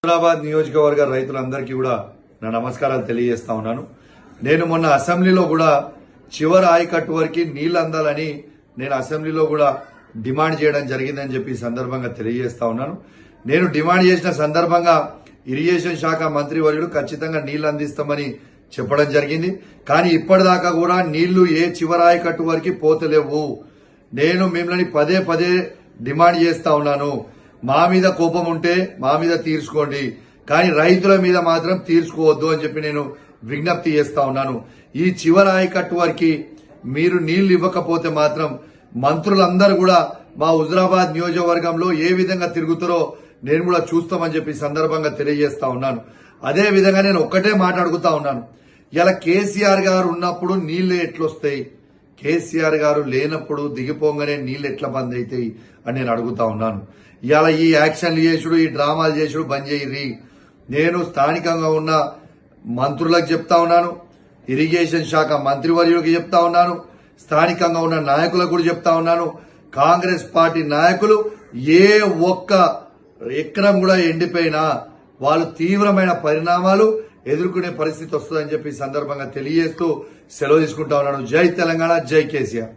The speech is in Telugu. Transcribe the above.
హైదరాబాద్ నియోజకవర్గ రైతులందరికీ కూడా నా నమస్కారాలు తెలియజేస్తా ఉన్నాను. నేను మొన్న అసెంబ్లీలో కూడా చివరి ఆయకట్టు వరకు నీళ్లు అందాలని నేను అసెంబ్లీలో కూడా డిమాండ్ చేయడం జరిగిందని చెప్పి ఈ సందర్భంగా తెలియజేస్తా ఉన్నాను. నేను డిమాండ్ చేసిన సందర్భంగా ఇరిగేషన్ శాఖ మంత్రి వర్యుడు ఖచ్చితంగా నీళ్లు అందిస్తామని చెప్పడం జరిగింది. కానీ ఇప్పటిదాకా కూడా నీళ్లు ఏ చివరి ఆయకట్టు వరకు పోతలేవు. నేను మిమ్మల్ని పదే పదే డిమాండ్ చేస్తా ఉన్నాను. మా మీద కోపం ఉంటే మా మీద తీర్చుకోండి, కానీ రైతుల మీద మాత్రం తీర్చుకోవద్దు అని చెప్పి నేను విజ్ఞప్తి చేస్తా ఉన్నాను. ఈ చివరి ఆయకట్టు వరకు మీరు నీళ్లు ఇవ్వకపోతే మాత్రం మంత్రులందరూ కూడా మా హుజురాబాద్ నియోజకవర్గంలో ఏ విధంగా తిరుగుతారో నేను కూడా చూస్తామని చెప్పి సందర్భంగా తెలియజేస్తా ఉన్నాను. అదే విధంగా నేను ఒక్కటే మాట్లాడుకుతా ఉన్నాను. ఇలా కేసీఆర్ గారు ఉన్నప్పుడు నీళ్లు ఎట్లొస్తాయి, కేసీఆర్ గారు లేనప్పుడు దిగిపోగానే నీళ్లు ఎట్లా బంద్ అవుతాయి అని నేను అడుగుతా ఉన్నాను. ఇలా ఈ యాక్షన్లు చేసుడు, ఈ డ్రామాలు చేసుడు బంద్ చేయరి. నేను స్థానికంగా ఉన్న మంత్రులకు చెప్తా ఉన్నాను, ఇరిగేషన్ శాఖ మంత్రివర్యుడికి చెప్తా ఉన్నాను, స్థానికంగా ఉన్న నాయకులకు కూడా చెప్తా ఉన్నాను. కాంగ్రెస్ పార్టీ నాయకులు ఏ ఒక్క ఎకరం కూడా ఎండిపోయినా వాళ్ళు తీవ్రమైన పరిణామాలు ఎదుర్కొనే పరిస్థితి వస్తుందని చెప్పి సందర్భంగా తెలియజేస్తూ సెలవు తీసుకుంటా ఉన్నాను. జై తెలంగాణ, జై కేసీఆర్.